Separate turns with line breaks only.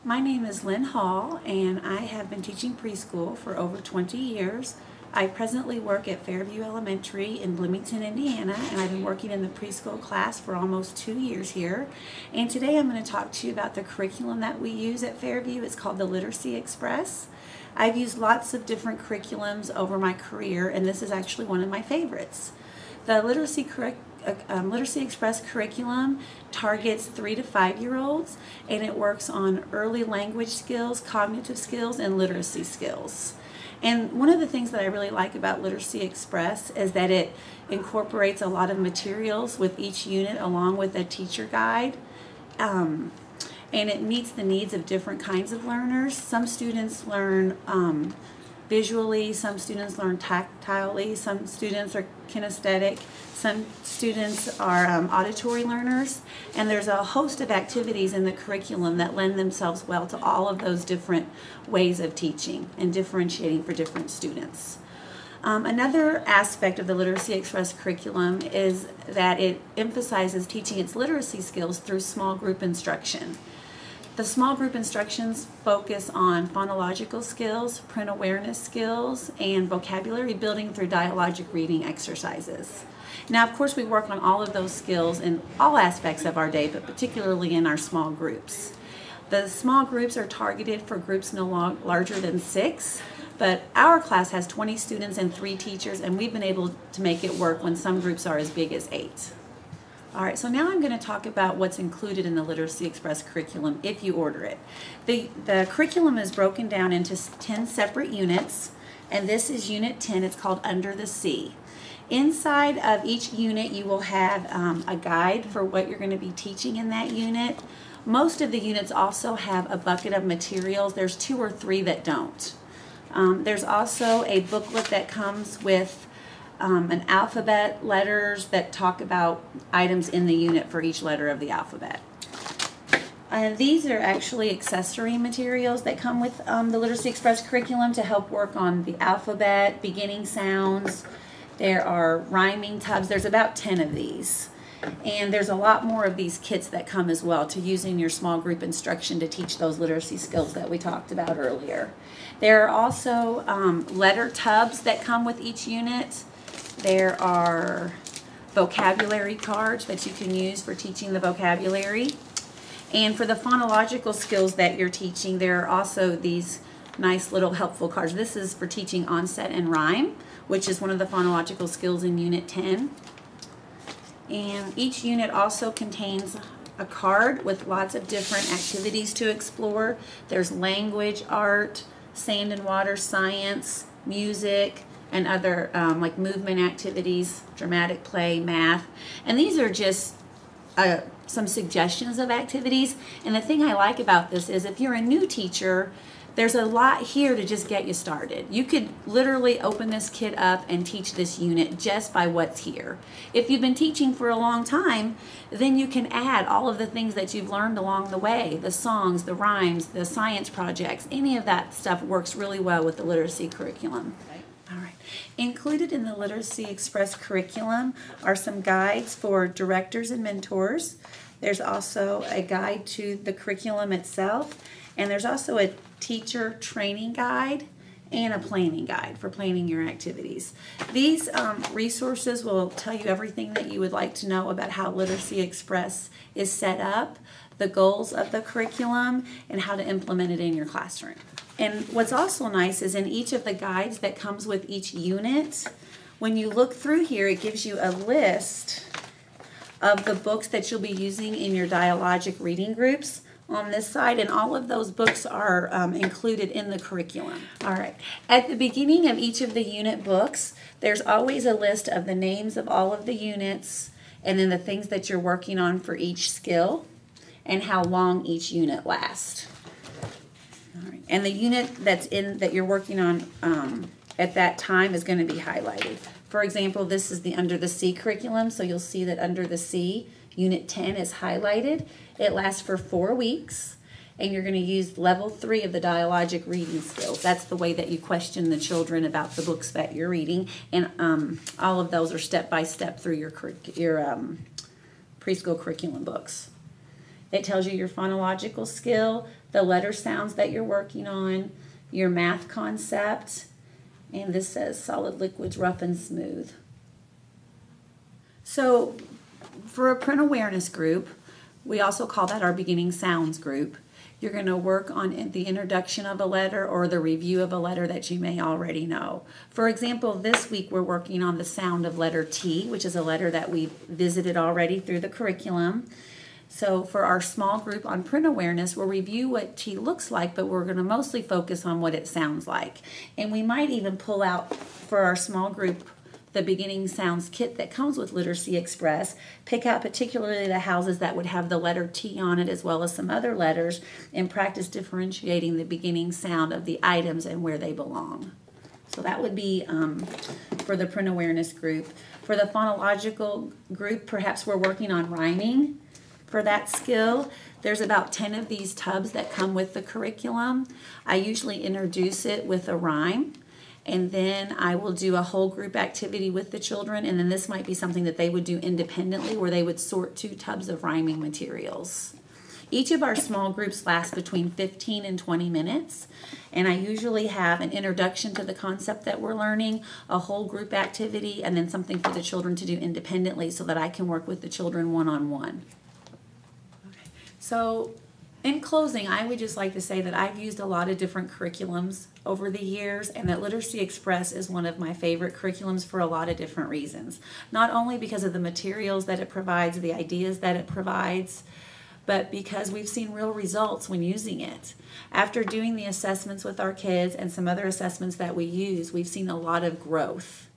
My name is Lynn Hall, and I have been teaching preschool for over 20 years. I presently work at Fairview Elementary in Bloomington, Indiana, and I've been working in the preschool class for almost 2 years here. And today I'm going to talk to you about the curriculum that we use at Fairview. It's called the Literacy Express. I've used lots of different curriculums over my career, and this is actually one of my favorites. The Literacy Express curriculum targets 3 to 5 year olds, and it works on early language skills, cognitive skills, and literacy skills. And one of the things that I really like about Literacy Express is that it incorporates a lot of materials with each unit along with a teacher guide. And it meets the needs of different kinds of learners. Some students learn visually, some students learn tactilely, some students are kinesthetic, some students are auditory learners, and there's a host of activities in the curriculum that lend themselves well to all of those different ways of teaching and differentiating for different students. Another aspect of the Literacy Express curriculum is that it emphasizes teaching its literacy skills through small group instruction. The small group instructions focus on phonological skills, print awareness skills, and vocabulary building through dialogic reading exercises. Now, of course, we work on all of those skills in all aspects of our day, but particularly in our small groups. The small groups are targeted for groups no larger than 6, but our class has 20 students and 3 teachers, and we've been able to make it work when some groups are as big as 8. All right, so now I'm going to talk about what's included in the Literacy Express curriculum if you order it. The curriculum is broken down into 10 separate units, and this is Unit 10. It's called Under the Sea. Inside of each unit, you will have a guide for what you're going to be teaching in that unit. Most of the units also have a bucket of materials. There's 2 or 3 that don't. There's also a booklet that comes with an alphabet, letters that talk about items in the unit for each letter of the alphabet. These are actually accessory materials that come with the Literacy Express curriculum to help work on the alphabet, beginning sounds. There are rhyming tubs. There's about 10 of these. And there's a lot more of these kits that come as well to use in your small group instruction to teach those literacy skills that we talked about earlier. There are also letter tubs that come with each unit. There are vocabulary cards that you can use for teaching the vocabulary. And for the phonological skills that you're teaching, there are also these nice little helpful cards. This is for teaching onset and rhyme, which is one of the phonological skills in Unit 10. And each unit also contains a card with lots of different activities to explore. There's language, art, sand and water science, music, and other like movement activities, dramatic play, math. And these are just some suggestions of activities. And the thing I like about this is if you're a new teacher, there's a lot here to just get you started. You could literally open this kit up and teach this unit just by what's here. If you've been teaching for a long time, then you can add all of the things that you've learned along the way, the songs, the rhymes, the science projects, any of that stuff works really well with the literacy curriculum. All right. Included in the Literacy Express curriculum are some guides for directors and mentors. There's also a guide to the curriculum itself, and there's also a teacher training guide and a planning guide for planning your activities. These resources will tell you everything that you would like to know about how Literacy Express is set up, the goals of the curriculum, and how to implement it in your classroom. And what's also nice is in each of the guides that comes with each unit, when you look through here, it gives you a list of the books that you'll be using in your dialogic reading groups on this side, and all of those books are included in the curriculum. All right. At the beginning of each of the unit books, there's always a list of the names of all of the units and then the things that you're working on for each skill and how long each unit lasts. All right. And the unit that you're working on at that time is going to be highlighted. For example, this is the Under the Sea curriculum, so you'll see that Under the Sea, Unit 10 is highlighted. It lasts for 4 weeks, and you're going to use level 3 of the dialogic reading skills. That's the way that you question the children about the books that you're reading, and all of those are step by step through your preschool curriculum books. It tells you your phonological skill, the letter sounds that you're working on, your math concept, and this says solid liquids, rough and smooth. So for a print awareness group, we also call that our beginning sounds group. You're going to work on the introduction of a letter or the review of a letter that you may already know. For example, this week we're working on the sound of letter T, which is a letter that we've visited already through the curriculum. So for our small group on print awareness, we'll review what T looks like, but we're going to mostly focus on what it sounds like. And we might even pull out for our small group the beginning sounds kit that comes with Literacy Express, pick out particularly the houses that would have the letter T on it as well as some other letters, and practice differentiating the beginning sound of the items and where they belong. So that would be for the print awareness group. For the phonological group, perhaps we're working on rhyming. For that skill, there's about 10 of these tubs that come with the curriculum. I usually introduce it with a rhyme, and then I will do a whole group activity with the children, and then this might be something that they would do independently where they would sort 2 tubs of rhyming materials. Each of our small groups lasts between 15 and 20 minutes, and I usually have an introduction to the concept that we're learning, a whole group activity, and then something for the children to do independently so that I can work with the children one-on-one. So in closing, I would just like to say that I've used a lot of different curriculums over the years, and that Literacy Express is one of my favorite curriculums for a lot of different reasons. Not only because of the materials that it provides, the ideas that it provides, but because we've seen real results when using it. After doing the assessments with our kids and some other assessments that we use, we've seen a lot of growth.